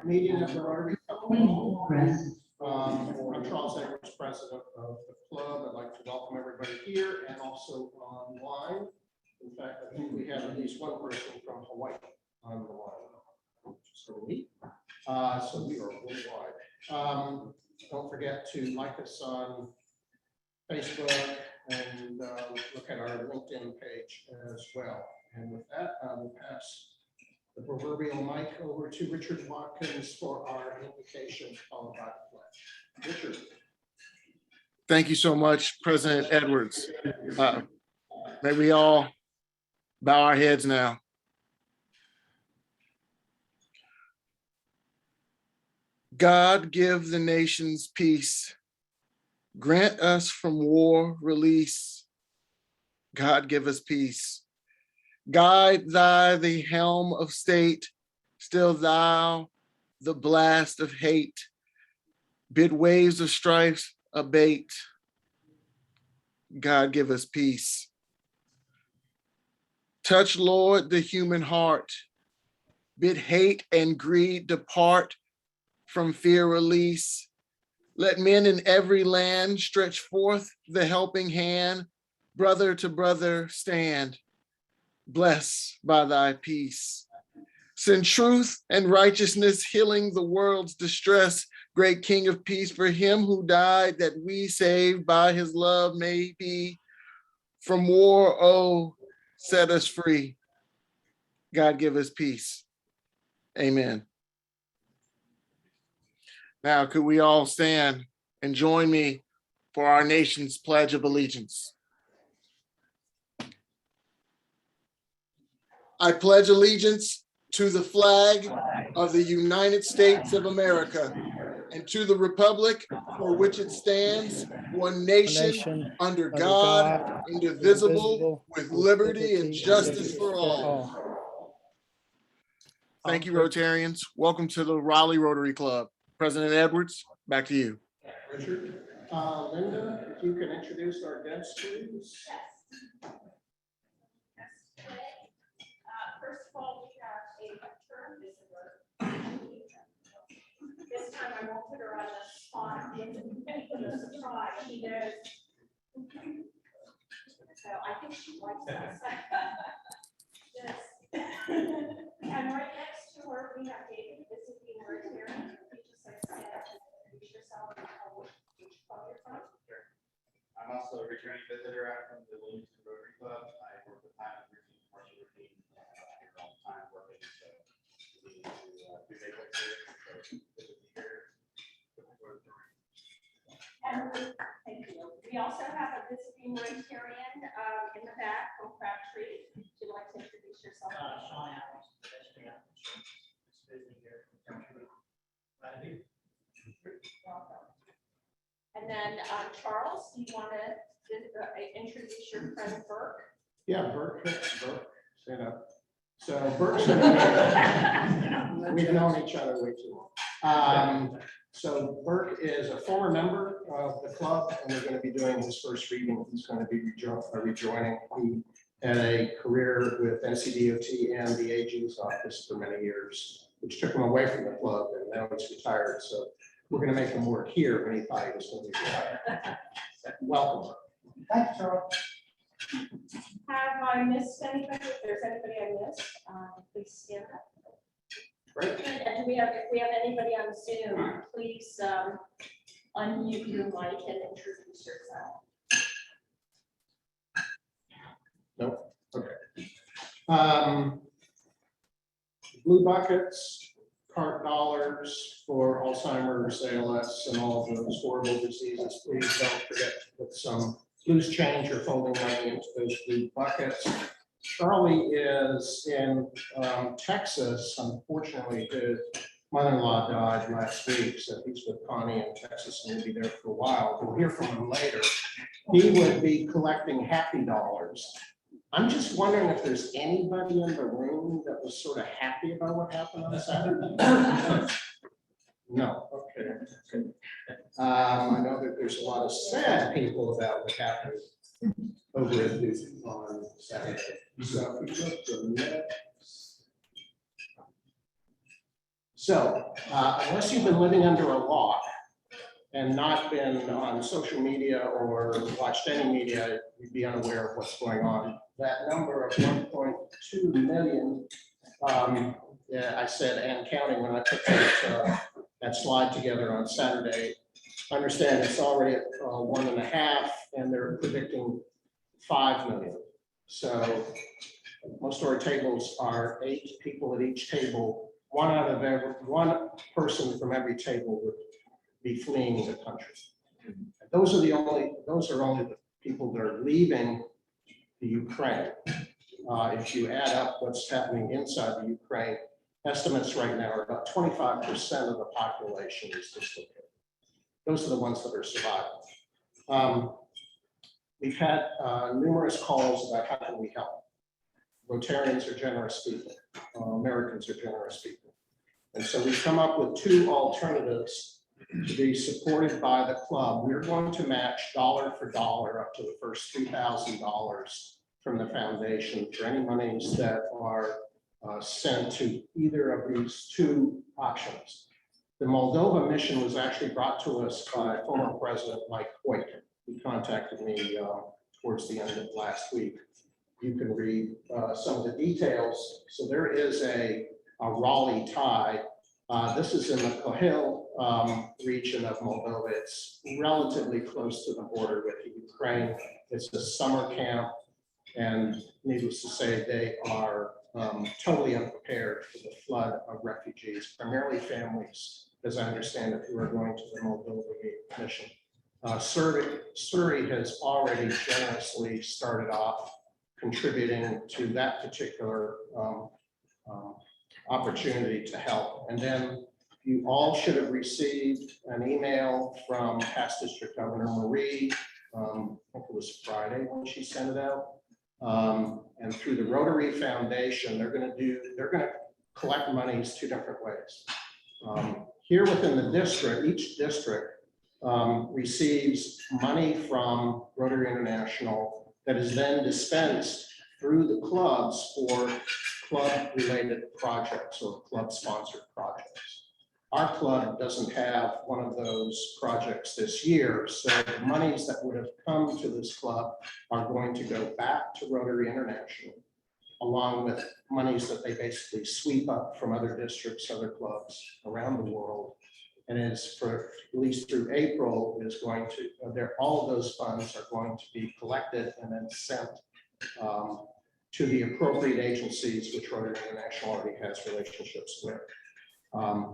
Meeting of the Rotary Club of Raleigh. I'm Charles Edwards, president of the club. I'd like to welcome everybody here and also online. In fact, I think we have at least one person from Hawaii on the line. So we are worldwide. Don't forget to like us on Facebook and look at our LinkedIn page as well. And with that, I will pass the proverbial mic over to Richard Watkins for our invocation followed by the pledge. Richard. Thank you so much, President Edwards. May we all bow our heads now. God, give the nations peace. Grant us from war release. God, give us peace. Guide thy the helm of state, still thou the blast of hate. Bid waves of strife abate. God, give us peace. Touch, Lord, the human heart. Bid hate and greed depart. From fear release. Let men in every land stretch forth the helping hand. Brother to brother stand. Blessed by thy peace. Send truth and righteousness, healing the world's distress. Great King of peace, for him who died, that we saved by his love may be. From war, oh, set us free. God, give us peace. Amen. Now, could we all stand and join me for our nation's Pledge of Allegiance? I pledge allegiance to the flag of the United States of America and to the republic for which it stands, one nation under God, indivisible, with liberty and justice for all. Thank you, Rotarians. Welcome to the Raleigh Rotary Club. President Edwards, back to you. Richard. Linda, if you can introduce our guests, please. First of all, we have a return visitor. This time I won't put her on the spot. She knows. So I think she likes us. Yes. And right next to her, we have David. This is the Rotarian. I'm also a returning visitor out from the Williamson Rotary Club. I work with time and routine, commercial routine, here all the time working. So we need to do big work here. So good to be here. And thank you. We also have a visiting Rotarian in the back from Crabtree. Would you like to introduce yourself? Sean Adams, pedestrian. Just visiting here from Crabtree. Welcome. And then Charles, do you want to introduce your friend Burke? Yeah, Burke, stand up. So Burke's, we've known each other way too long. So Burke is a former member of the club, and we're going to be doing his first reading. He's going to be rejoining. He had a career with NCDOT and the AG's office for many years, which took him away from the club, and now he's retired. So we're going to make him work here when he thought he was going to be retired. Welcome. Thanks, Charles. Have I missed anybody? If there's anybody I missed, please stand up. Great. And if we have anybody on Zoom, please unmute your mic and introduce yourself. Nope. Okay. Blue buckets, cart dollars for Alzheimer's, ALS, and all of those horrible diseases. Please don't forget to put some loose change or folding money into those blue buckets. Charlie is in Texas. Unfortunately, his mother-in-law died last week, so he's with Connie in Texas and will be there for a while. We'll hear from him later. He would be collecting happy dollars. I'm just wondering if there's anybody in the room that was sort of happy about what happened on Saturday. No, okay. I know that there's a lot of sad people about what happened over at Duke on Saturday. So if we look to the next So unless you've been living under a rock and not been on social media or watched any media, you'd be unaware of what's going on. That number of 1.2 million, yeah, I said and counting when I put that slide together on Saturday. Understand it's already at 1.5, and they're predicting 5 million. So most of our tables are 8 people at each table. One person from every table would be fleeing the country. And those are only the people that are leaving the Ukraine. If you add up what's happening inside the Ukraine, estimates right now are about 25% of the population is dislocated. Those are the ones that are surviving. We've had numerous calls about how can we help. Rotarians are generous people. Americans are generous people. And so we've come up with 2 alternatives to be supported by the club. We're going to match dollar for dollar up to the first $3,000 from the foundation for any monies that are sent to either of these 2 options. The Moldova mission was actually brought to us by former President Mike Hoyt. He contacted me towards the end of last week. You can read some of the details. So there is a Raleigh tie. This is in the Kohil region of Moldova. It's relatively close to the border with Ukraine. It's a summer camp, and needless to say, they are totally unprepared for the flood of refugees, primarily families, as I understand it, who are going to the Moldova mission. Surrey has already generously started off contributing to that particular opportunity to help. And then you all should have received an email from past District Governor Marie, I think it was Friday when she sent it out. And through the Rotary Foundation, they're going to collect monies 2 different ways. Here within the district, each district receives money from Rotary International that is then dispensed through the clubs for club-related projects or club-sponsored projects. Our club doesn't have one of those projects this year, so the monies that would have come to this club are going to go back to Rotary International, along with monies that they basically sweep up from other districts, other clubs around the world. And is for at least through April is going to, all of those funds are going to be collected and then sent to the appropriate agencies, which Rotary International already has relationships with. I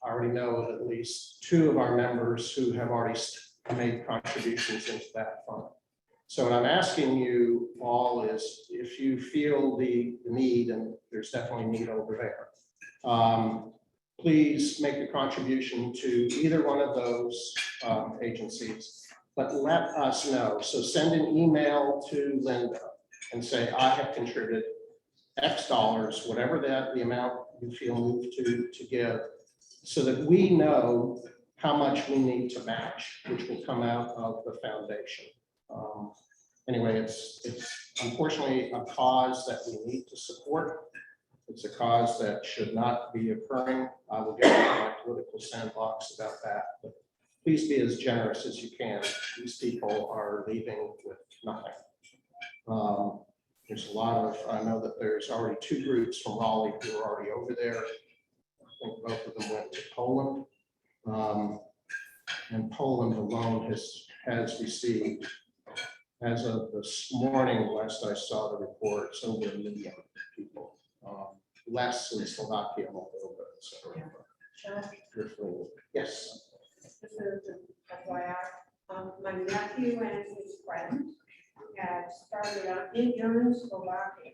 already know of at least 2 of our members who have already made contributions into that fund. So what I'm asking you all is if you feel the need, and there's definitely need over there, please make a contribution to either one of those agencies, but let us know. So send an email to Linda and say, I have contributed X dollars, whatever the amount you feel moved to give, so that we know how much we need to match, which will come out of the foundation. Anyway, it's unfortunately a cause that we need to support. It's a cause that should not be occurring. I will get into my political sandbox about that, but please be as generous as you can. These people are leaving with nothing. There's a lot of, I know that there's already 2 groups from Raleigh who are already over there. I think both of them went to Poland. And Poland alone has received, as of this morning, last I saw the reports, over 1 million people. Less in Slovakia, Moldova, etc. Yes. This is FYI. My nephew and his friend had started out in Slovakia.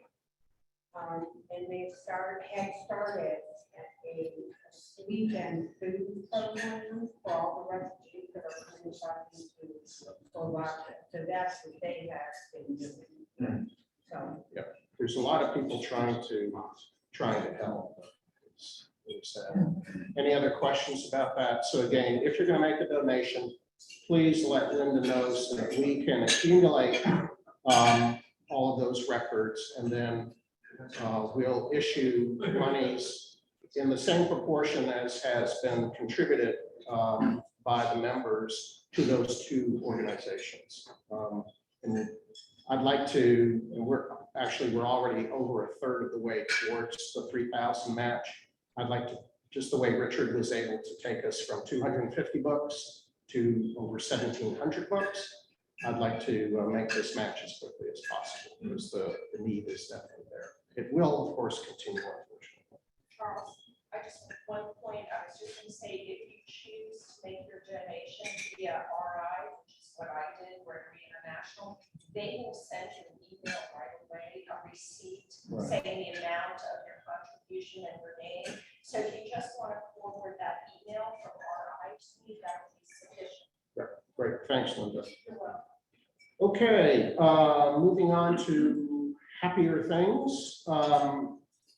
And they had started a weekend food program for all the refugees that are coming back into Slovakia. So that's what they have been doing. So. Yeah, there's a lot of people trying to help. It's sad. Any other questions about that? So again, if you're going to make a donation, please let Linda know so that we can accumulate all of those records, and then we'll issue monies in the same proportion as has been contributed by the members to those two organizations. And I'd like to, and we're already over a third of the way towards the 3,000 match. I'd like to, just the way Richard was able to take us from 250 books to over 1,700 books, I'd like to make this match as quickly as possible because the need is definitely there. It will, of course, continue, unfortunately. Charles, I just, one point, I was just gonna say, if you choose to make your donation via RI, which is what I did, Rotary International, they will send you an email right away, a receipt Right. saying the amount of your contribution and your name. So if you just want to forward that email from RI to me, that would be sufficient. Great, thanks, Linda. You're welcome. Okay, moving on to happier things.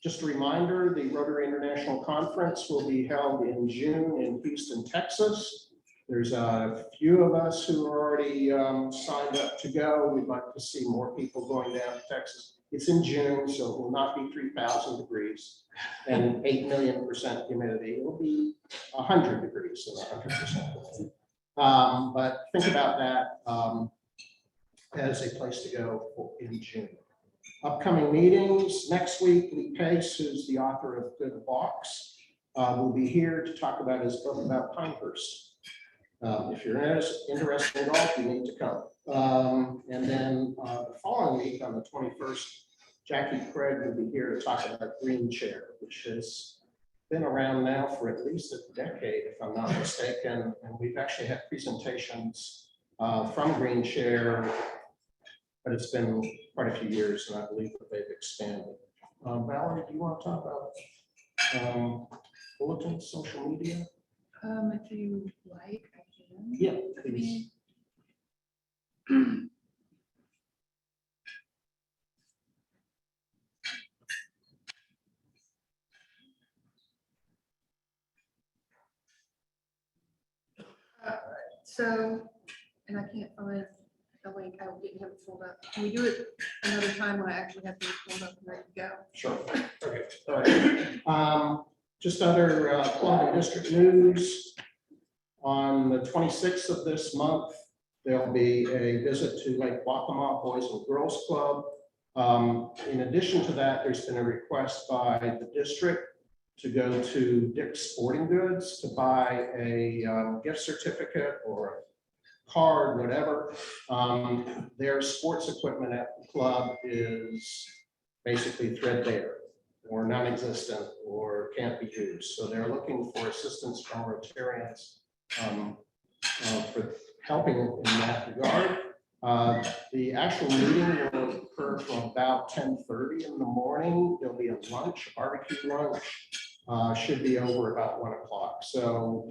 Just a reminder, the Rotary International Conference will be held in June in Houston, Texas. There's a few of us who are already signed up to go. We'd like to see more people going down to Texas. It's in June, so it will not be 3,000 degrees and 8 million% humidity. It will be 100 degrees and 100%. But think about that as a place to go in June. Upcoming meetings next week, Lee Pace, who's the author of Good Walks, will be here to talk about his book about Pinehurst. If you're interested in golf, you need to come. And then the following week, on the 21st, Jackie Craig will be here to talk about Green Chair, which has been around now for at least a decade, if I'm not mistaken. And we've actually had presentations from Green Chair, but it's been quite a few years, and I believe that they've expanded. Valerie, do you want to talk about bulletins, social media? If you like, I can. Yeah, please. So, and I can't find the link, I didn't have it pulled up. Can we do it another time when I actually have things pulled up and ready to go? Sure. Okay. All right. Just other Columbia District news. On the 26th of this month, there'll be a visit to Lake Waccamaw Boys and Girls Club. In addition to that, there's been a request by the district to go to Dick's Sporting Goods to buy a gift certificate or a card, whatever. Their sports equipment at the club is basically threadbare or non-existent or can't be used. So they're looking for assistance from Rotarians for helping in that regard. The actual meeting will occur from about 10:30 in the morning. There'll be a lunch, a barbecue lunch, should be over about 1 o'clock. So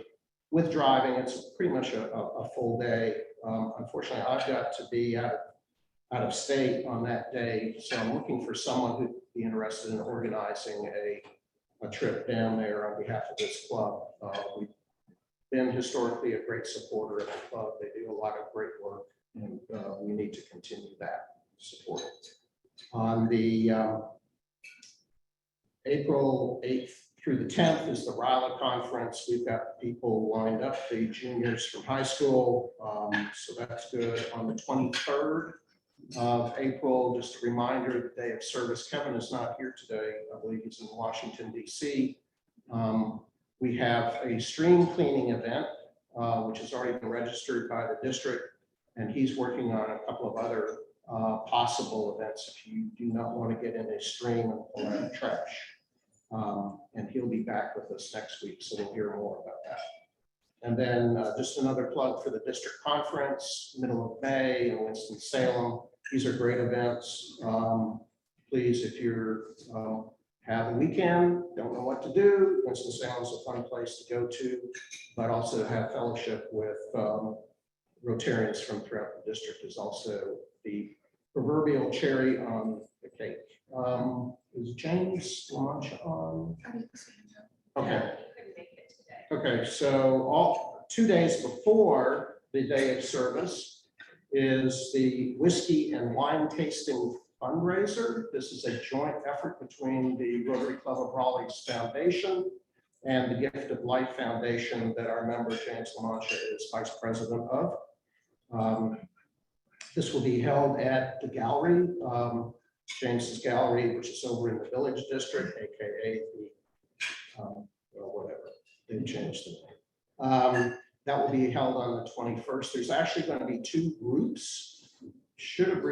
with driving, it's pretty much a full day. Unfortunately, I've got to be out of state on that day. So I'm looking for someone who'd be interested in organizing a trip down there on behalf of this club. We've been historically a great supporter of the club. They do a lot of great work, and we need to continue that support. On the April 8th through the 10th is the Raleigh conference. We've got people lined up, the juniors from high school, so that's good. On the 23rd of April, just a reminder, the day of service. Kevin is not here today. I believe he's in Washington, D.C. We have a stream cleaning event, which has already been registered by the district, and he's working on a couple of other possible events if you do not want to get in a stream and pull out trash. And he'll be back with us next week, so we'll hear more about that. And then just another plug for the district conference, middle of May in Winston-Salem. These are great events. Please, if you're have a weekend, don't know what to do, Winston-Salem is a fun place to go to, but also have fellowship with Rotarians from throughout the district is also the proverbial cherry on the cake. Is James launch on? I didn't see it. Okay. You couldn't make it today. Okay, so all 2 days before the day of service is the whiskey and wine tasting Fundraiser. This is a joint effort between the Rotary Club of Raleigh's Foundation and the Gift of Life Foundation that our member James LaMancha is vice president of. This will be held at the gallery, James's Gallery, which is over in the Village District, AKA the, well, whatever, they changed the name. That will be held on the 21st. There's actually going to be 2 groups. Should have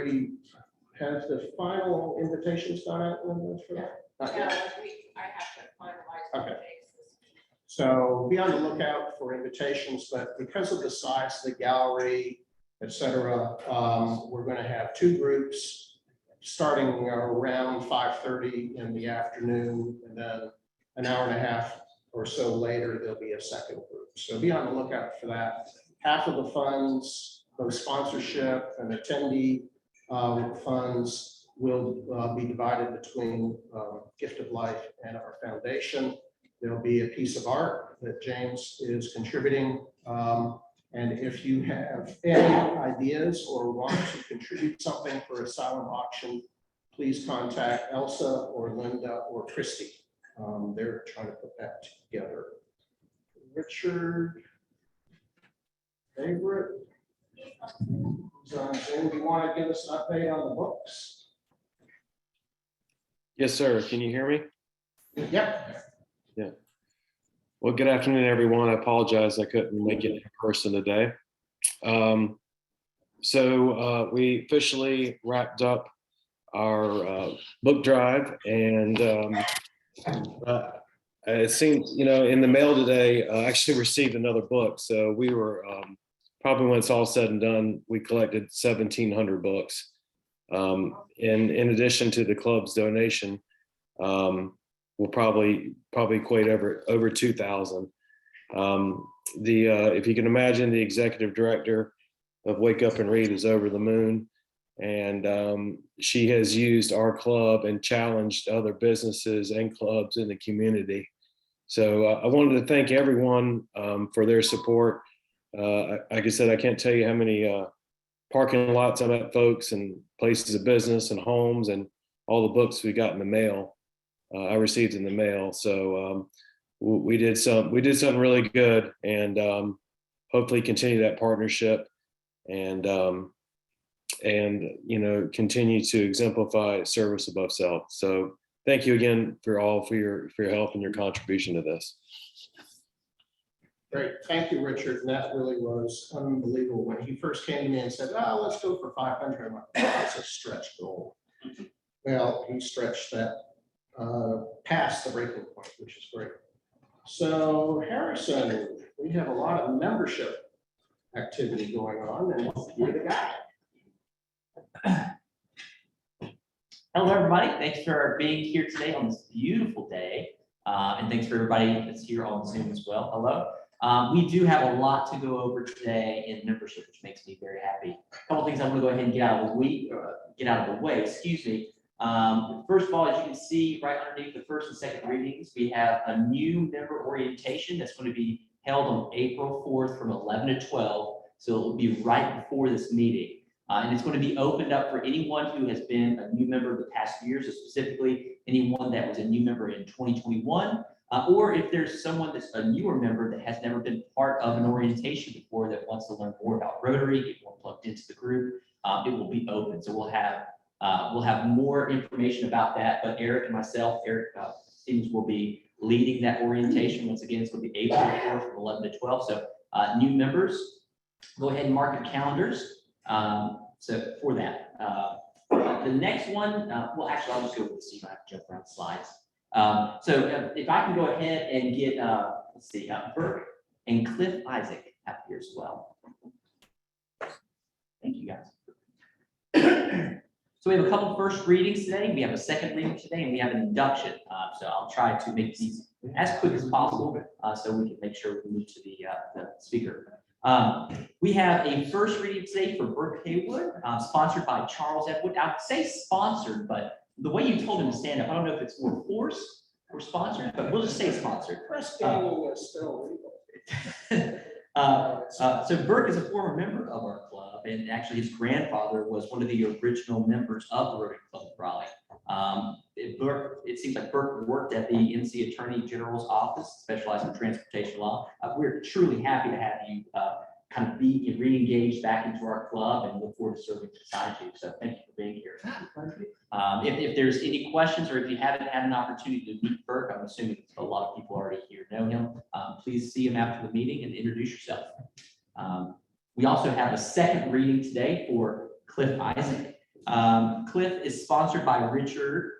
has the final invitations gone out for that? Not Yeah, yet. I have to finalize the Okay. dates this week. So be on the lookout for invitations, but because of the size of the gallery, et cetera, we're going to have 2 groups starting around 5:30 in the afternoon, and then an hour and a half or so later, there'll be a second group. So be on the lookout for that. Half of the funds, both sponsorship and attendee funds, will be divided between Gift of Life and our foundation. There'll be a piece of art that James is contributing. And if you have any ideas or want to contribute something for a silent auction, please contact Elsa or Linda or Christy. They're trying to put that together. Richard, favorite? So, do you want to give us an update on the books? Yes, sir. Can you hear me? Yep. Well, good afternoon, everyone. I apologize I couldn't make it in person today. So we officially wrapped up our book drive, and it seemed, in the mail today, I actually received another book. So we were probably, when it's all said and done, we collected 1,700 books. In addition to the club's donation, will probably equate over 2,000. If you can imagine, the executive director of Wake Up and Read is over the moon, and she has used our club and challenged other businesses and clubs in the community. So I wanted to thank everyone for their support. Like I said, I can't tell you how many parking lots I met folks and places of business and homes, and all the books we got in the mail. I received in the mail. So we did something really good, and hopefully continue that partnership, and continue to exemplify service above self. So thank you again for your help and your contribution to this. Great, thank you, Richard. And that really was unbelievable. When he first came to me and said, "Oh, let's go for 500," I'm like, "Oh, that's a stretch goal." Well, he stretched that past the breaking point, which is great. So Harrison, we have a lot of membership activity going on, and you're the guy. Hello, everybody. Thanks for being here today on this beautiful day. And thanks for everybody that's here on Zoom as well. Hello. We do have a lot to go over today in membership, which makes me very happy. A couple things I'm going to go ahead and get out of the way. Excuse me. First of all, as you can see right underneath the first and second readings, we have a new member orientation that's going to be held on April 4th from 11 to 12. So it will be right before this meeting. And it's going to be opened up for anyone who has been a new member the past few years, or specifically anyone that was a new member in 2021, or if there's someone that's a newer member that has never been part of an orientation before that wants to learn more about Rotary, get more plugged into the group, it will be open. So we'll have more information about that. But Eric and myself, Eric Stevens, will be leading that orientation. Once again, it's going to be April 4th from 11 to 12. So new members, go ahead and mark your calendars. So for that, the next one, well, actually, I'll just go with the Steve. I have to jump around slides. So if I can go ahead and get, let's see, Burke and Cliff Isaac up here as well. Thank you, guys. So we have a couple first readings today. We have a second reading today, and we have an induction. So I'll try to make these as quick as possible, so we can make sure we move to the speaker. We have a first reading today for Burke Haywood, sponsored by Charles Edward. I would say sponsored, but the way you told him to stand up, I don't know if it's more forced or sponsored, but we'll just say sponsored. Press gang is still legal. So Burke is a former member of our club, and actually his grandfather was one of the original members of the Rotary Club of Raleigh. It seems like Burke worked at the NC Attorney General's office, specialized in transportation law. We're truly happy to have you kind of be re-engaged back into our club and look forward to serving beside you. So thank you for being here. If there's any questions, or if you haven't had an opportunity to meet Burke, I'm assuming a lot of people already here know him. Please see him after the meeting and introduce yourself. We also have a second reading today for Cliff Isaac. Cliff is sponsored by Richard.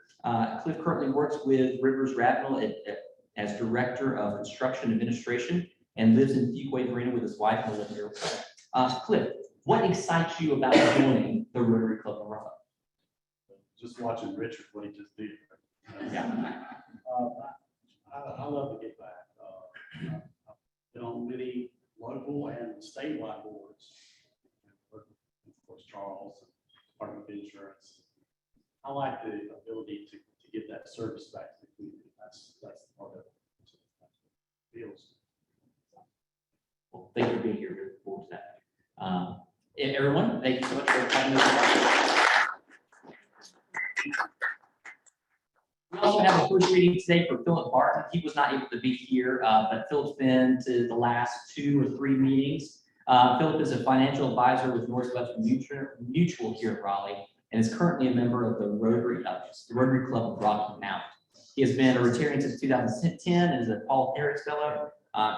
Cliff currently works with Rivers Ravenel as Director of Construction Administration and lives in Fuquay Marina with his wife and 11-year-old son. Cliff, what excites you about joining the Rotary Club of Raleigh? Just watching Richard, what he just did. Yeah. I love to get back. I've been on many local and statewide boards. Of course, Charles, and Department of Insurance. I like the ability to give that service back to the community. That's the part of it. Feels. Well, thank you for being here. We look forward to that. And everyone, thank you so much for coming over. We also have a first reading today for Philip Barton. He was not able to be here, but Philip's been to the last 2 or 3 meetings. Philip is a financial advisor with Northwestern Mutual here at Raleigh, and is currently a member of the Rotary Club of Rocky Mount. He has been a Rotarian since 2010 and is a Paul Harris Fellow.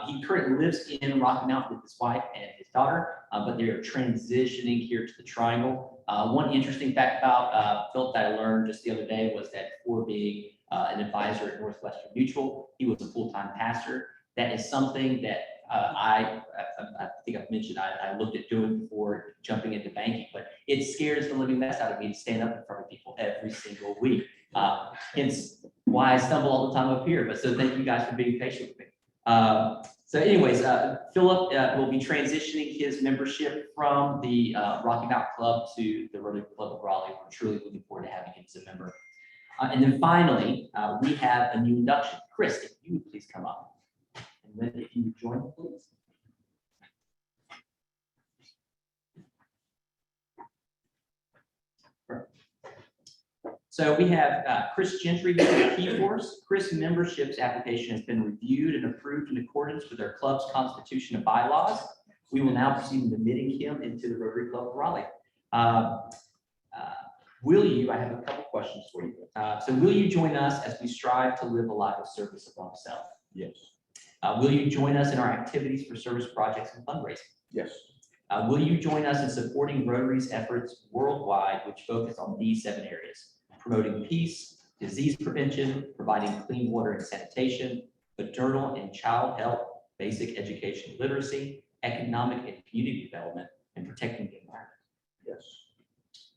He currently lives in Rocky Mount with his wife and his daughter, but they are transitioning here to the Triangle. One interesting fact about Philip that I learned just the other day was that before being an advisor at Northwestern Mutual, he was a full-time pastor. That is something that I think I've mentioned I looked at doing before jumping into banking, but it scares the living mess out of me to stand up in front of people every single week. Hence why I stumble all the time up here. But so thank you guys for being patient with me. So anyways, Philip will be transitioning his membership from the Rocky Mount Club to the Rotary Club of Raleigh. We're truly looking forward to having him as a member. And then finally, we have a new induction. Chris, if you would please come up. And then if you would join me, please. So we have Chris Gentry here at Key Force. Chris' membership's application has been reviewed and approved in accordance with our club's constitution and bylaws. We will now proceed with admitting him into the Rotary Club of Raleigh. I have a couple questions for you. So will you join us as we strive to live a life of service above self? Yes. Will you join us in our activities for service projects and fundraising? Yes. Will you join us in supporting Rotary's efforts worldwide, which focus on these 7 areas? Promoting peace, disease prevention, providing clean water and sanitation, maternal and child health, basic education literacy, economic and community development, and protecting the environment. Yes.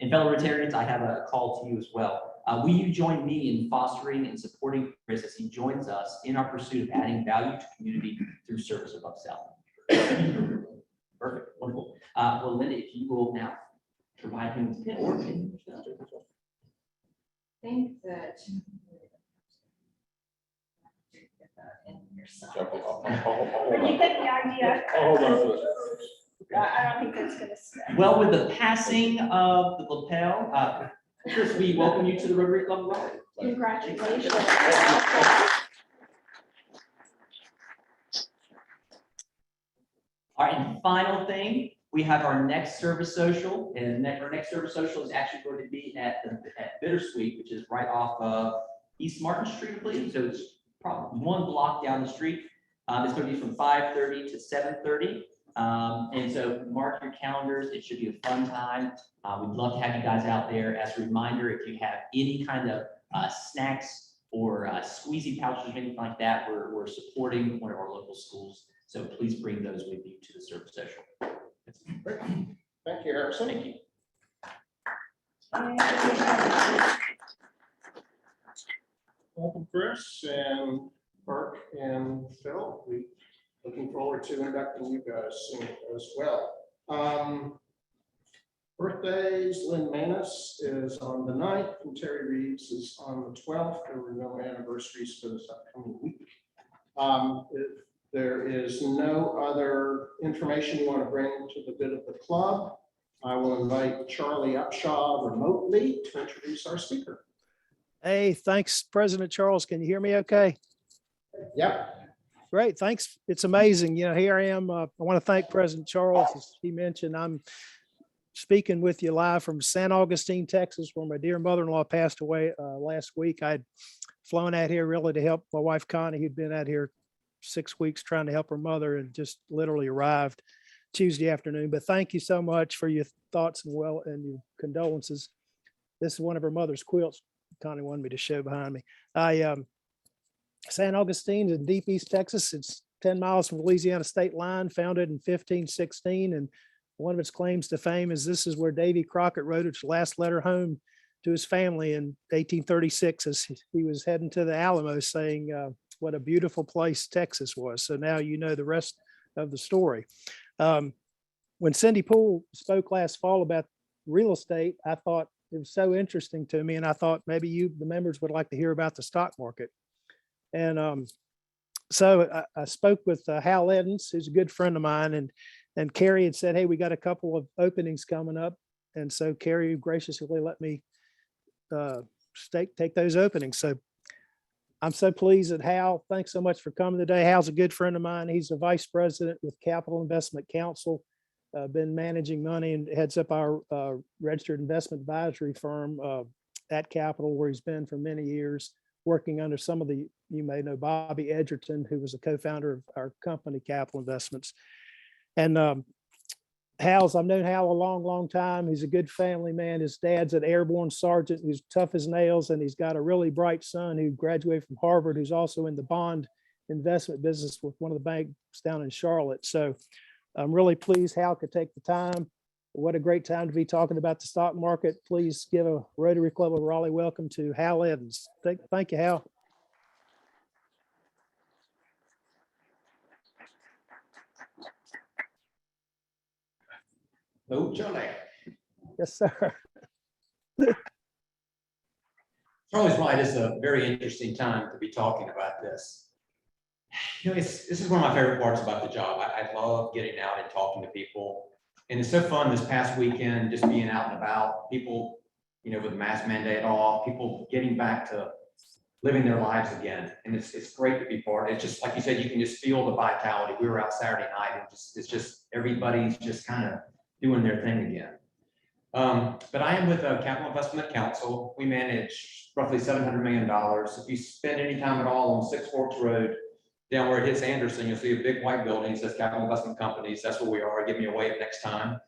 And fellow Rotarians, I have a call to you as well. Will you join me in fostering and supporting Chris as he joins us in our pursuit of adding value to community through service above self? Perfect, wonderful. Well, Linda, if you will now provide him with pin. I think that. You get the idea. I don't think that's gonna stick. Well, with the passing of the lapel, Chris, we welcome you to the Rotary Club of Raleigh. Congratulations. All right, and final thing, we have our next service social, and our next service social is actually going to be at Bittersweet, which is right off of East Martin Street, I believe. So it's probably 1 block down the street. It's going to be from 5:30 to 7:30. And so mark your calendars. It should be a fun time. We'd love to have you guys out there. As a reminder, if you have any kind of snacks or squeezy pouches or anything like that, we're supporting one of our local schools. So please bring those with you to the service social. Great. Thank you, Harrison. Thank you. Welcome, Chris and Burke and Phil. We looking forward to inducting you guys soon as well. Birthdays, Lynn Manus is on the 9th and Terry Reeves is on the 12th. There were no anniversaries for this upcoming week. If there is no other information you want to bring to the good of the club, I will invite Charlie Upshaw remotely to introduce our speaker. Hey, thanks, President Charles. Can you hear me okay? Yep. Great, thanks. It's amazing. You know, here I am. I want to thank President Charles. As he mentioned, I'm speaking with you live from San Augustine, Texas, where my dear mother-in-law passed away last week. I'd flown out here really to help my wife Connie, who'd been out here 6 weeks trying to help her mother, and just literally arrived Tuesday afternoon. But thank you so much for your thoughts and your condolences. This is one of her mother's quilts Connie wanted me to show behind me. San Augustine is in deep East Texas. It's 10 miles from Louisiana state line, founded in 1516. And one of its claims to fame is this is where Davy Crockett wrote his last letter home to his family in 1836 as he was heading to the Alamo, saying what a beautiful place Texas was. So now you know the rest of the story. When Cindy Poole spoke last fall about real estate, I thought it was so interesting to me, and I thought maybe you, the members, would like to hear about the stock market. And so I spoke with Hal Eddins, who's a good friend of mine, and Carrie had said, hey, we got a couple of openings coming up. And so Carrie graciously let me take those openings. So I'm so pleased that Hal, thanks so much for coming today. Hal's a good friend of mine. He's a vice president with Capital Investment Council, been managing money and heads up our registered investment advisory firm at Capital, where he's been for many years, working under some of the, you may know, Bobby Edgerton, who was a co-founder of our company, Capital Investments. And I've known Hal a long, long time. He's a good family man. His dad's an airborne sergeant who's tough as nails, and he's got a really bright son who graduated from Harvard, who's also in the bond investment business with one of the banks down in Charlotte. So I'm really pleased Hal could take the time. What a great time to be talking about the stock market. Please give a Rotary Club of Raleigh welcome to Hal Eddins. Thank you, Hal. Oh, Charlie. Yes, sir. Charlie's right. It's a very interesting time to be talking about this. You know, this is one of my favorite parts about the job. I love getting out and talking to people. And it's so fun this past weekend, just being out and about, people, you know, with the mask mandate off, people getting back to living their lives again. And it's great to be part. It's just, like you said, you can just feel the vitality. We were out Saturday night and it's just, everybody's just kind of doing their thing again. But I am with Capital Investment Council. We manage roughly $700 million. If you spend any time at all on Six Forks Road, down where it hits Anderson, you'll see a big white building. It says Capital Investment Companies. That's where we are. Give me a wave next time.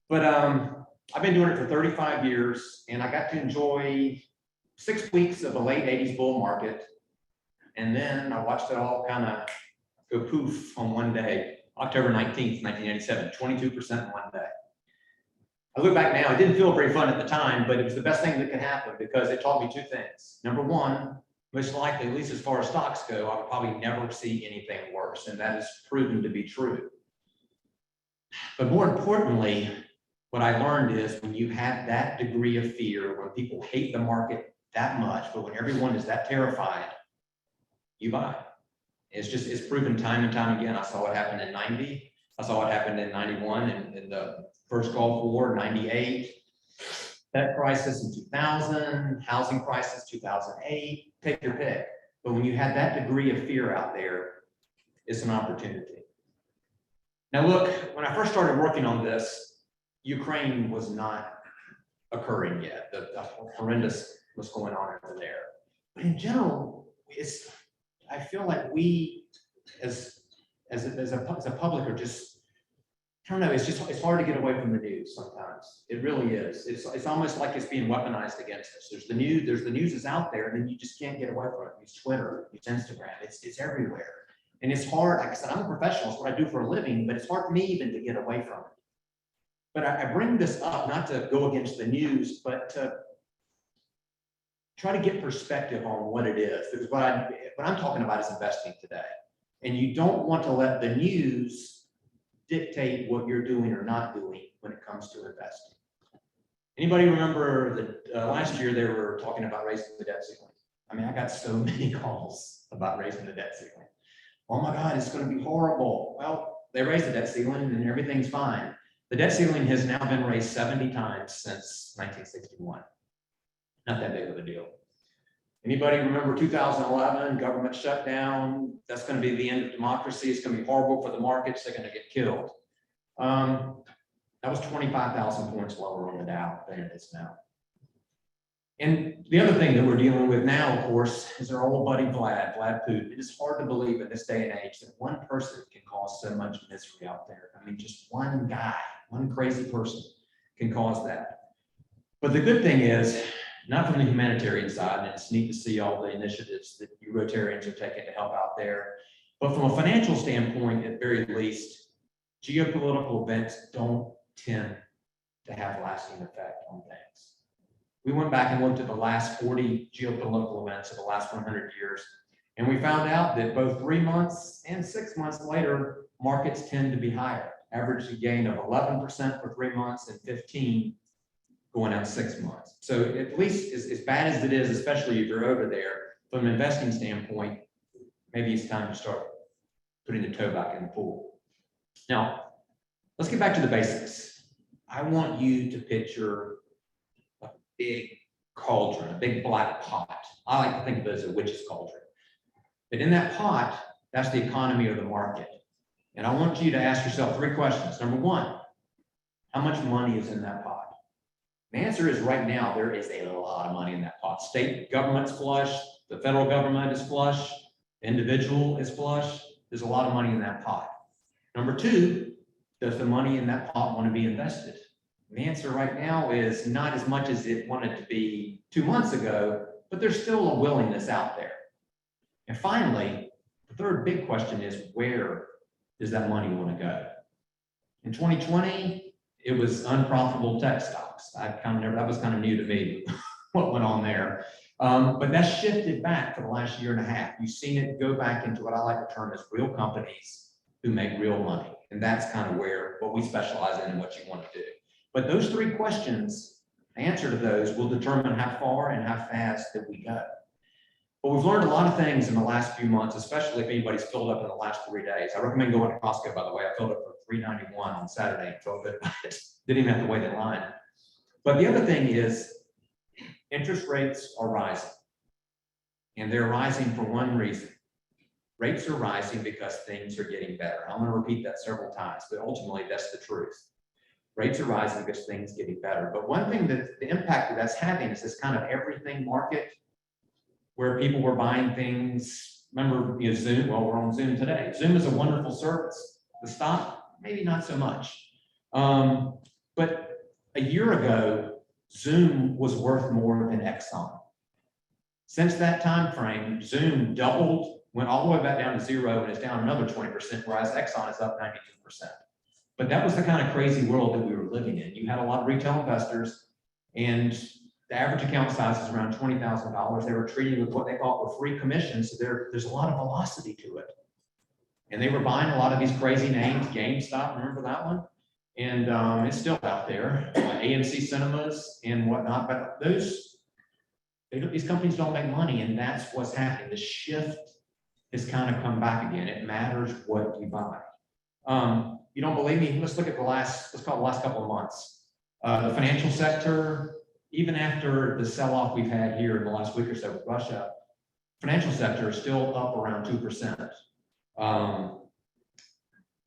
But I've been doing it for 35 years, and I got to enjoy 6 weeks of a late 80s bull market. And then I watched it all kind of go poof on one day, October 19th, 1987, 22% in one day. I look back now, it didn't feel very fun at the time, but it was the best thing that could happen because it taught me two things. Number one, most likely, at least as far as stocks go, I would probably never see anything worse, and that is proven to be true. But more importantly, what I learned is when you have that degree of fear, when people hate the market that much, but when everyone is that terrified, you buy. It's proven time and time again. I saw what happened in 90. I saw what happened in 91 and in the first Gulf War, 98. That crisis in 2000, housing crisis 2008, take your pick. But when you have that degree of fear out there, it's an opportunity. Now look, when I first started working on this, Ukraine was not occurring yet. The horrendous was going on over there. But in general, I feel like we as a public are just, I don't know, it's hard to get away from the news sometimes. It really is. It's almost like it's being weaponized against us. There's the news is out there, and then you just can't get away from it. Use Twitter, use Instagram, it's everywhere. And it's hard, like I said, I'm a professional, it's what I do for a living, but it's hard for me even to get away from it. But I bring this up not to go against the news, but to try to get perspective on what it is. Because what I'm talking about is investing today. And you don't want to let the news dictate what you're doing or not doing when it comes to investing. Anybody remember that last year they were talking about raising the debt ceiling? I mean, I got so many calls about raising the debt ceiling. oh my God, it's going to be horrible. Well, they raised the debt ceiling and everything's fine. The debt ceiling has now been raised 70 times since 1961. Not that big of a deal. Anybody remember 2011, government shutdown? That's going to be the end of democracy. It's going to be horrible for the markets. They're going to get killed. That was 25,000 points lower on the Dow than it is now. And the other thing that we're dealing with now, of course, is our old buddy Vlad Putin. It is hard to believe in this day and age that one person can cause so much misery out there. I mean, just one guy, one crazy person can cause that. But the good thing is, not from the humanitarian side, and it's neat to see all the initiatives that you Rotarians are taking to help out there, but from a financial standpoint, at very least, geopolitical events don't tend to have lasting effect on things. We went back and looked at the last 40 geopolitical events of the last 100 years, and we found out that both 3 months and 6 months later, markets tend to be higher. Average a gain of 11% for 3 months and 15 going out 6 months. So at least as bad as it is, especially if you're over there, from an investing standpoint, maybe it's time to start putting the toe back in the pool. Now, let's get back to the basics. I want you to picture a big cauldron, a big black pot. I like to think of it as a witch's cauldron. But in that pot, that's the economy or the market. And I want you to ask yourself 3 questions. Number 1, how much money is in that pot? The answer is right now, there is a lot of money in that pot. State government's flush, the federal government is flush, the individual is flush. There's a lot of money in that pot. Number 2, does the money in that pot want to be invested? And the answer right now is not as much as it wanted to be 2 months ago, but there's still a willingness out there. And finally, the 3rd big question is, where does that money want to go? In 2020, it was unprofitable tech stocks. That was kind of new to me, what went on there. But that's shifted back for the last year and a half. You've seen it go back into what I like to term as real companies who make real money. And that's kind of what we specialize in and what you want to do. But those 3 questions, the answer to those will determine how far and how fast that we go. But we've learned a lot of things in the last few months, especially if anybody's filled up in the last 3 days. I recommend going to Costco, by the way. I filled up for $3.91 on Saturday and felt good about it. Didn't even have to wait in line. But the other thing is, interest rates are rising. And they're rising for one reason. Rates are rising because things are getting better. I'm going to repeat that several times, but ultimately that's the truth. Rates are rising because things are getting better. But one thing that the impact that that's having is this kind of everything market where people were buying things. Remember, Zoom? Well, we're on Zoom today. Zoom is a wonderful service. The stock, maybe not so much. But a year ago, Zoom was worth more than Exxon. Since that time frame, Zoom doubled, went all the way back down to 0, and is down another 20%, whereas Exxon is up 92%. But that was the kind of crazy world that we were living in. You had a lot of retail investors, and the average account size is around $20,000. They were treating with what they thought were free commissions, so there's a lot of velocity to it. And they were buying a lot of these crazy names, GameStop, remember that one? And it's still out there, AMC Cinemas and whatnot, but these companies don't make money, and that's what's happening. The shift has kind of come back again. It matters what you buy. You don't believe me? Let's look at let's call it the last couple of months. The financial sector, even after the sell-off we've had here in the last week or so with Russia, financial sector is still up around 2%.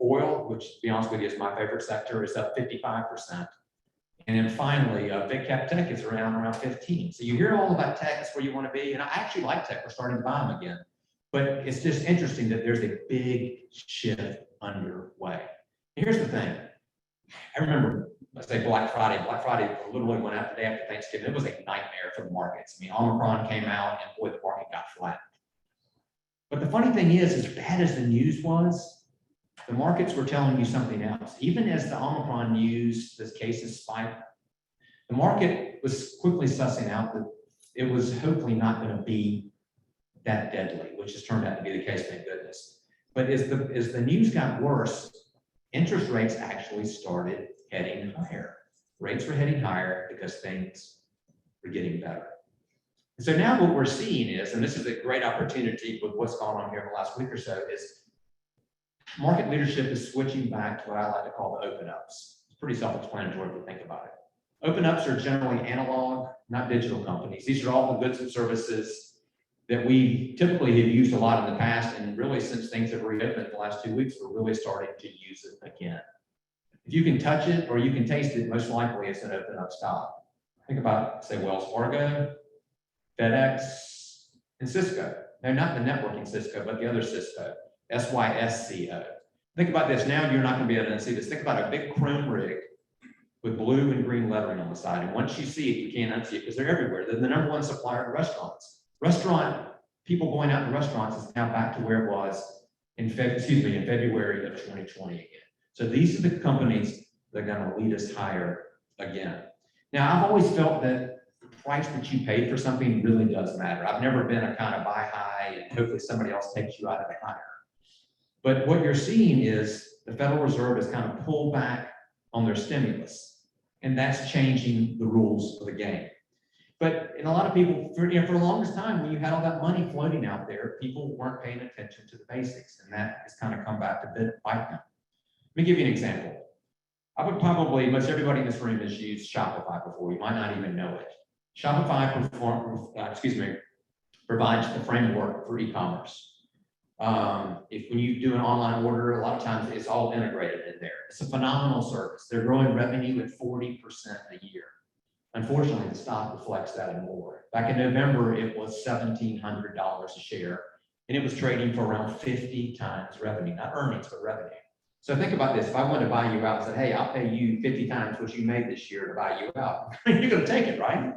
Oil, which to be honest with you is my favorite sector, is up 55%. And then finally, big cap tech is around 15. So you hear all about tech, that's where you want to be. And I actually like tech, we're starting to buy them again. But it's just interesting that there's a big shift underway. Here's the thing. I remember, let's say Black Friday. Black Friday literally went out the day after Thanksgiving. It was a nightmare for the markets. I mean, Omicron came out and boy, the market got flattened. But the funny thing is, as bad as the news was, the markets were telling you something else. Even as the Omicron news, the cases spiked, the market was quickly sussing out that it was hopefully not going to be that deadly, which has turned out to be the case, thank goodness. But as the news got worse, interest rates actually started heading higher. Rates were heading higher because things were getting better. And so now what we're seeing is, and this is a great opportunity with what's gone on here in the last week or so, is market leadership is switching back to what I like to call the open ups. It's pretty self-explanatory if you think about it. Open ups are generally analog, not digital companies. These are all the goods and services that we typically have used a lot in the past, and really since things have reopened the last 2 weeks, we're really starting to use it again. If you can touch it or you can taste it, most likely it's an open up stock. Think about, say, Wells Fargo, FedEx, and Cisco. No, not the networking Cisco, but the other Cisco, SYSCO. Think about this. Now you're not going to be able to see this. Think about a big chrome rig with blue and green lettering on the side. And once you see it, you can't unsee it because they're everywhere. They're the number one supplier to restaurants. Restaurant, people going out to restaurants is now back to where it was in February of 2020 again. So these are the companies that are going to lead us higher again. Now, I've always felt that the price that you paid for something really does matter. I've never been a kind of buy high and hopefully somebody else takes you out of the higher. But what you're seeing is the Federal Reserve has kind of pulled back on their stimulus, and that's changing the rules of the game. But in a lot of people, for the longest time, when you had all that money floating out there, people weren't paying attention to the basics, and that has kind of come back to bite them. Let me give you an example. I would probably, most everybody in this room has used Shopify before. You might not even know it. Shopify provides the framework for e-commerce. If when you do an online order, a lot of times it's all integrated in there. It's a phenomenal service. They're growing revenue at 40% a year. Unfortunately, the stock reflects that and more. Back in November, it was $1,700 a share, and it was trading for around 50 times revenue, not earnings, but revenue. So think about this. If I wanted to buy you out and said, hey, I'll pay you 50 times what you made this year to buy you out, you're going to take it, right?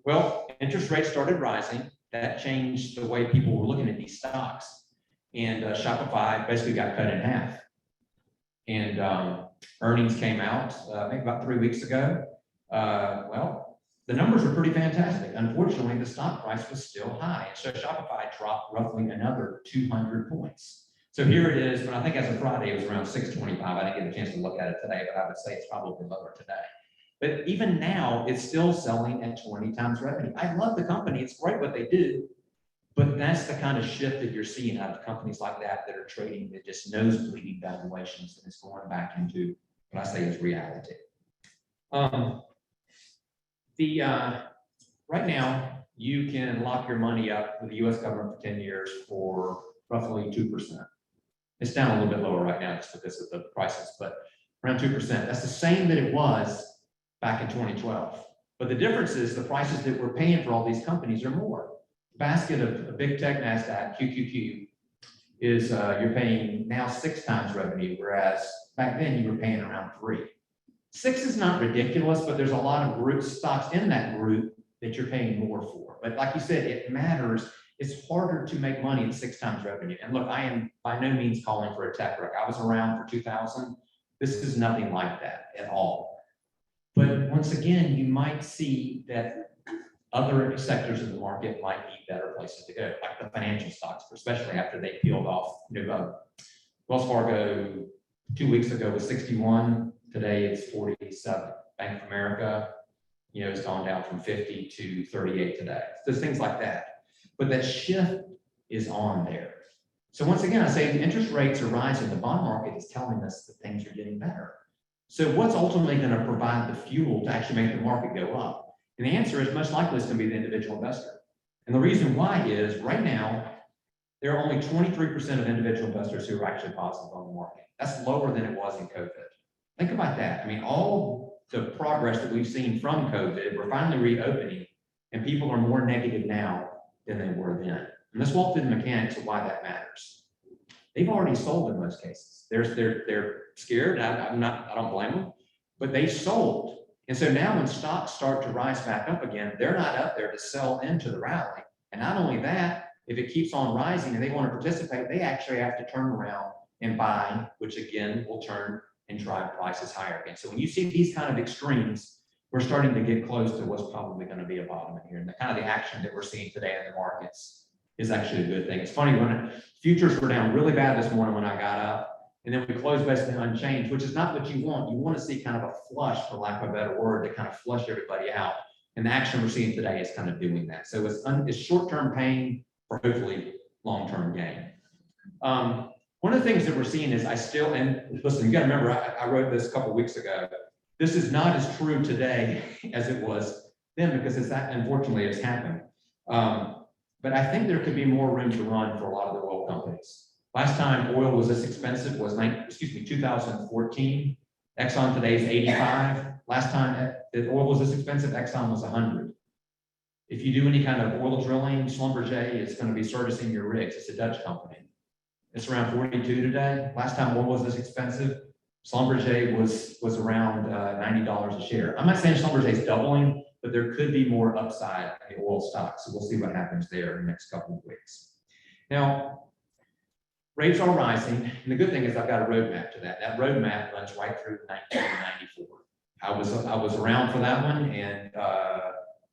Well, interest rates started rising. That changed the way people were looking at these stocks. And Shopify basically got cut in half. And earnings came out, I think about 3 weeks ago. Well, the numbers were pretty fantastic. Unfortunately, the stock price was still high. So Shopify dropped roughly another 200 points. So here it is, but I think as of Friday, it was around 625. I didn't get a chance to look at it today, but I would say it's probably lower today. But even now, it's still selling at 20 times revenue. I love the company. It's great what they do. But that's the kind of shift that you're seeing out of companies like that are trading at just nosebleeding valuations, and it's going back into what I say is reality. Right now, you can lock your money up with the U.S. government for 10 years for roughly 2%. It's down a little bit lower right now just because of the prices, but around 2%. That's the same that it was back in 2012. But the difference is the prices that we're paying for all these companies are more. The basket of a big tech NASDAQ, QQQ, is you're paying now 6 times revenue, whereas back then you were paying around 3. 6 is not ridiculous, but there's a lot of group stocks in that group that you're paying more for. But like you said, it matters. It's harder to make money at 6 times revenue. And look, I am by no means calling for a tech wreck. I was around for 2000. This is nothing like that at all. But once again, you might see that other sectors of the market might be better places to go, like the financial stocks, especially after they peeled off. Wells Fargo 2 weeks ago was 61. Today it's 47. Bank of America, it's gone down from 50 to 38 today. There's things like that. But that shift is on there. So once again, I say the interest rates are rising. The bond market is telling us that things are getting better. So what's ultimately going to provide the fuel to actually make the market go up? And the answer is most likely it's going to be the individual investor. And the reason why is right now, there are only 23% of individual investors who are actually positive on the market. That's lower than it was in COVID. Think about that. I mean, all the progress that we've seen from COVID, we're finally reopening, and people are more negative now than they were then. And let's walk through the mechanics of why that matters. They've already sold in most cases. They're scared. I don't blame them, but they sold. And so now when stocks start to rise back up again, they're not up there to sell into the rally. And not only that, if it keeps on rising and they want to participate, they actually have to turn around and buy, which again will turn and drive prices higher again. So when you see these kind of extremes, we're starting to get close to what's probably going to be a bottom in here. And the kind of the action that we're seeing today in the markets is actually a good thing. It's funny, when futures were down really bad this morning when I got up, and then we closed basically unchanged, which is not what you want. You want to see kind of a flush, for lack of a better word, to kind of flush everybody out. And the action we're seeing today is kind of doing that. So it's short-term pain for hopefully long-term gain. One One of the things that we're seeing is and listen, you gotta remember, I wrote this a couple weeks ago. This is not as true today as it was then because unfortunately it's happened. But I think there could be more room to run for a lot of the oil companies. Last time oil was this expensive was 2014. Exxon today is 85. Last time that oil was this expensive, Exxon was 100. If you do any kind of oil drilling, Schlumberger is going to be servicing your rigs. It's a Dutch company. It's around 42 today. Last time oil was this expensive, Schlumberger was around $90 a share. I'm not saying Schlumberger is doubling, but there could be more upside in the oil stock. So we'll see what happens there in the next couple of weeks. Now, rates are rising, and the good thing is I've got a roadmap to that. That roadmap runs right through 1994. I was around for that one, and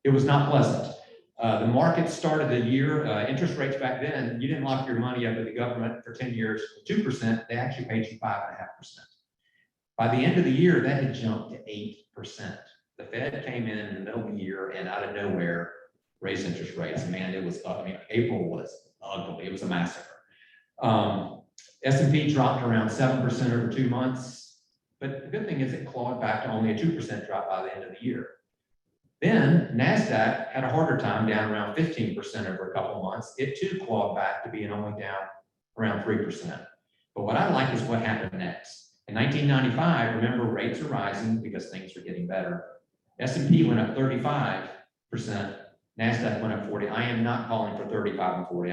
it was not pleasant. The market started the year, interest rates back then, you didn't lock your money up with the government for 10 years, 2%, they actually paid you 5.5%. By the end of the year, that had jumped to 8%. The Fed came in the middle of the year and out of nowhere raised interest rates. Man, it was, April was ugly. It was a massacre. S&P dropped around 7% over 2 months. But the good thing is it clawed back to only a 2% drop by the end of the year. Then NASDAQ had a harder time, down around 15% over a couple of months. It too clawed back to being only down around 3%. But what I like is what happened next. In 1995, remember, rates are rising because things are getting better. S&P went up 35%, NASDAQ went up 40%. I am not calling for 35 and 40.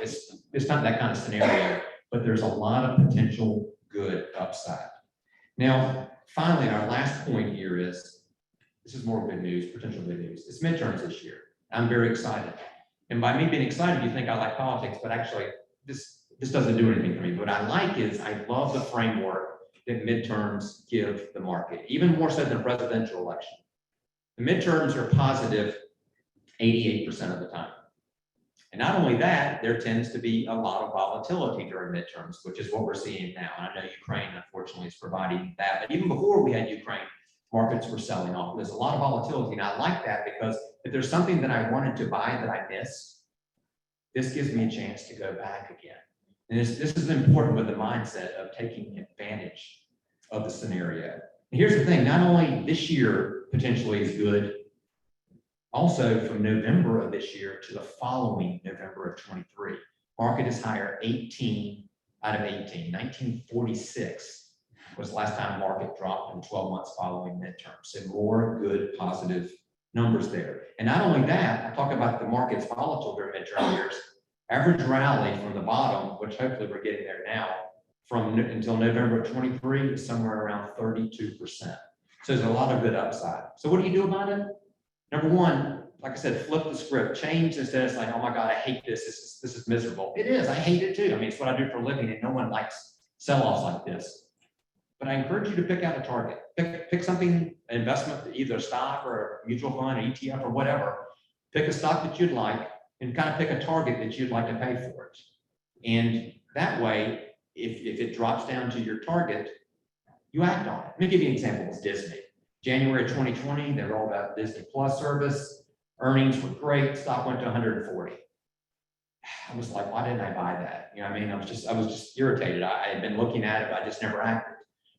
It's not that kind of scenario, but there's a lot of potential good upside. Now, finally, our last point here is, this is more good news, potential good news. It's midterms this year. I'm very excited. And by me being excited, you think I like politics, but actually this doesn't do anything for me. What I like is I love the framework that midterms give the market, even more so than a presidential election. The midterms are positive 88% of the time. And not only that, there tends to be a lot of volatility during midterms, which is what we're seeing now. And I know Ukraine, unfortunately, is providing that. But even before we had Ukraine, markets were selling off. There's a lot of volatility. And I like that because if there's something that I wanted to buy that I missed, this gives me a chance to go back again. And this is important with the mindset of taking advantage of the scenario. And here's the thing, not only this year potentially is good, also from November of this year to the following November of 23, market is higher 18 out of 18. 1946 was the last time market dropped in 12 months following midterms. So more good, positive numbers there. And not only that, I talk about the market's volatile during midterm years. Average rally from the bottom, which hopefully we're getting there now, from until November of 23 is somewhere around 32%. So there's a lot of good upside. So what do you do about it? Number one, like I said, flip the script, change instead of like, oh my God, I hate this. This is miserable. It is, I hate it too. I mean, it's what I do for a living and no one likes sell-offs like this. But I encourage you to pick out a target. Pick something, an investment, either a stock or a mutual fund, an ETF or whatever. Pick a stock that you'd like and kind of pick a target that you'd like to pay for it. And that way, if it drops down to your target, you act on it. Let me give you an example with Disney. January 2020, they rolled out Disney Plus service. Earnings were great. Stock went to 140. I was like, why didn't I buy that? You know what I mean? I was just irritated. I had been looking at it, but I just never acted.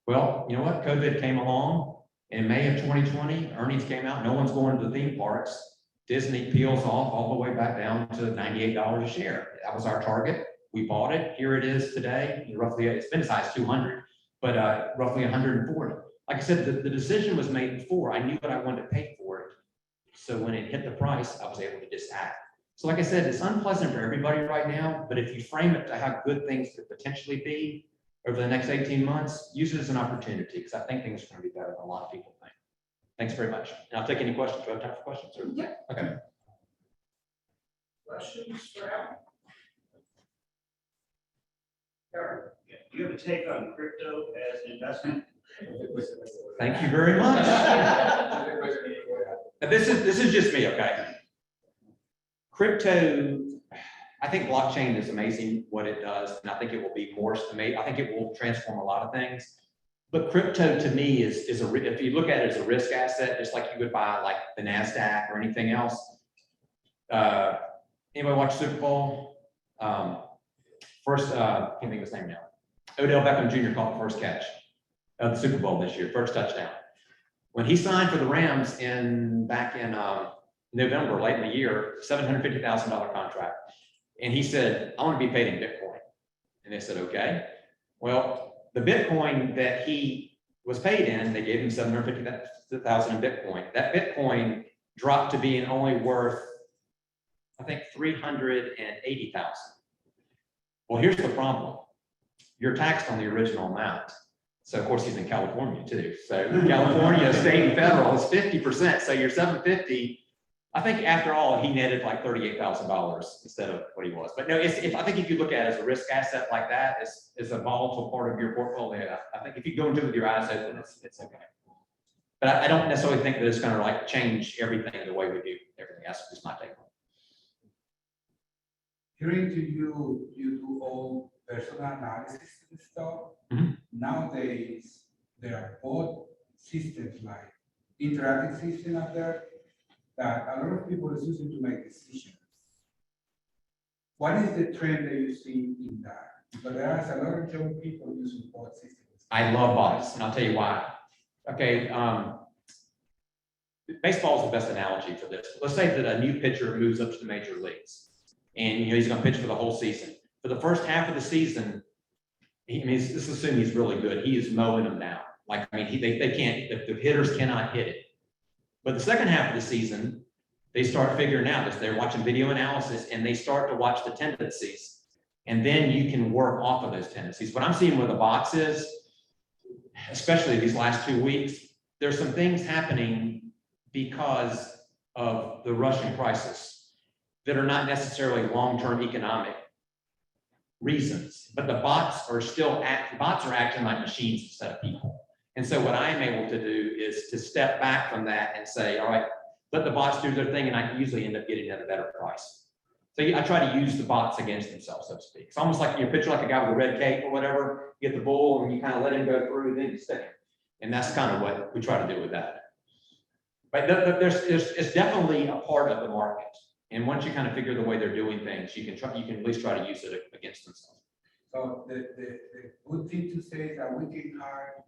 Well, you know what? COVID came along. In May of 2020, earnings came out. No one's going to the theme parks. Disney peels off all the way back down to $98 a share. That was our target. We bought it. Here it is today. Roughly, it's been as high as 200, but roughly 140. Like I said, the decision was made before. I knew what I wanted to pay for it. So when it hit the price, I was able to just act. So like I said, it's unpleasant for everybody right now, but if you frame it to how good things could potentially be over the next 18 months, use it as an opportunity because I think things are going to be better than a lot of people think. Thanks very much. And I'll take any questions. Do I have time for questions? Yeah. Okay. Questions for Al? Do you have a take on crypto as an investment? Thank you very much. This is just me, okay? Crypto, I think blockchain is amazing what it does, and I think it will be more amazing. I think it will transform a lot of things. But crypto to me is if you look at it as a risk asset, just like you would buy like the NASDAQ or anything else. Anybody watch Super Bowl? First, I can't think of his name now. Odell Beckham Jr. caught the first catch of the Super Bowl this year, first touchdown. When he signed for the Rams back in November, late in the year, $750,000 contract. And he said, I want to be paid in Bitcoin. And they said, okay. Well, the Bitcoin that he was paid in, they gave him $750,000 in Bitcoin. That Bitcoin dropped to being only worth, I think, $380,000. Well, here's the problem. You're taxed on the original amount. So of course he's in California too. So California, state and federal is 50%. So you're 750. I think after all, he netted like $38,000 instead of what he was. But no, I think if you look at it as a risk asset like that, as a volatile part of your portfolio, I think if you go into it with your eyes open, it's okay. But I don't necessarily think that it's going to like change everything the way we do everything else. It's my take on it. Hearing to you, you do all personal analysis and stuff. Mhm. Nowadays, there are both systems like interactive system out there that a lot of people is using to make decisions. What is the trend that you see in that? Because there are a lot of young people using both systems. I love bots, and I'll tell you why. Okay, baseball is the best analogy for this. Let's say that a new pitcher moves up to the major leagues, and he's going to pitch for the whole season. For the first half of the season, let's assume he's really good. He is mowing them down. Like, I mean, they can't. The hitters cannot hit it. But the second half of the season, they start figuring out this. They're watching video analysis, and they start to watch the tendencies, and then you can work off of those tendencies. What I'm seeing with the bots is, especially these last 2 weeks, there's some things happening because of the Russian crisis that are not necessarily long-term economic reasons, but the bots are acting like machines instead of people. And so what I am able to do is to step back from that and say, all right, let the bots do their thing, and I usually end up getting at a better price. So I try to use the bots against themselves, so to speak. It's almost like you picture like a guy with a red cape or whatever, you get the bull and you kind of let him go through, and then you stick him. And that's kind of what we try to do with that. But it's definitely a part of the market. And once you kind of figure the way they're doing things, you can at least try to use it against themselves. So the good thing to say is that we can hire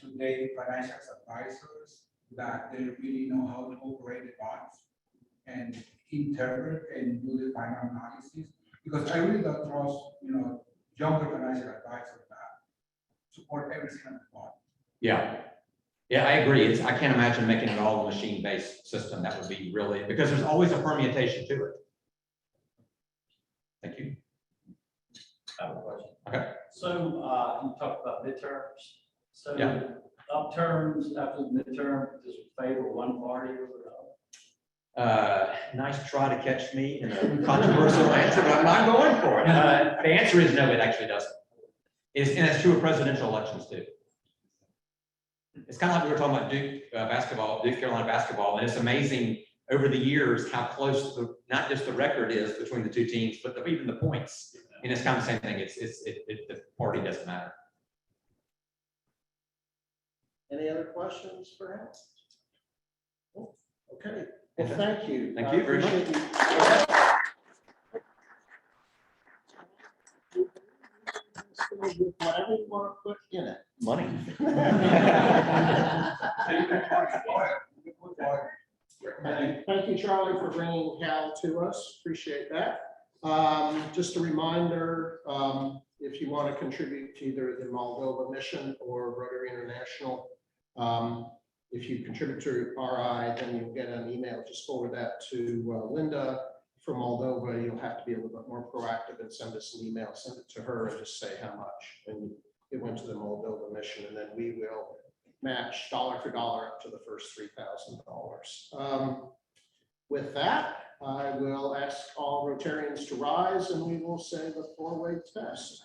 today financial advisors that they really know how to operate the bots and interpret and do the final analysis. Because I really don't trust, younger financial advisors that support every single bot. Yeah. Yeah, I agree. I can't imagine making it all a machine-based system. That would be really, because there's always a permutation to it. Thank you. I have a question. Okay. So you talked about midterms. So Yeah. upterms after the midterm, does it favor one party or another? Nice try to catch me in a controversial answer, but I'm not going for it. The answer is no, it actually doesn't. And it's true of presidential elections too. It's kind of like we were talking about Duke basketball, Duke Carolina basketball, and it's amazing over the years how close not just the record is between the two teams, but even the points. And it's kind of the same thing. The party doesn't matter. Any other questions for Hal? Okay, well, thank you. Thank you very much. Appreciate you. Whatever you want to put in it. Money. Thank you, Charlie, for bringing Hal to us. Appreciate that. Just a reminder, if you want to contribute to either the Moldova mission or Rotary International, if you contribute to RI, then you'll get an email. Just forward that to Linda. For Moldova, you'll have to be a little bit more proactive and send us an email. Send it to her and just say how much. And it went to the Moldova mission, and then we will match dollar for dollar up to the first $3,000. With that, I will ask all Rotarians to rise, and we will say the four-way test.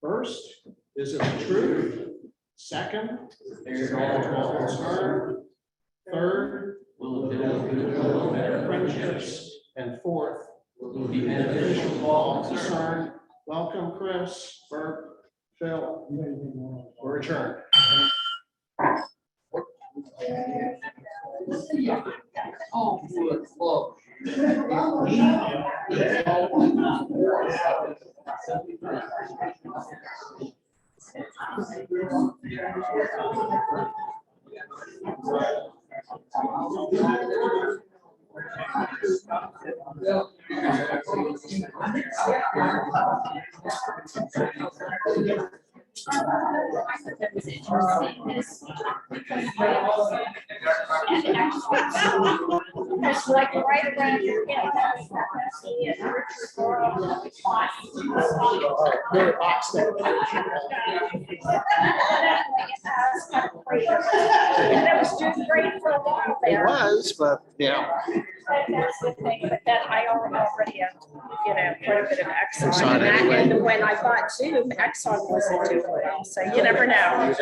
First, is it the truth? Second, is it all to all concerned? Third, will it build better friendships? And fourth, will it be beneficial to all concerned? Welcome, Chris, Bert, Phil. We're adjourned. Oh, That was interesting is it's like right around here, yeah, that's the that was doing great for a while It there. was, but yeah. That's the thing, but then I already have, quite a bit of Exxon. Exxon And that- anyway. And when I bought Zoom, Exxon wasn't doing well, so you never know.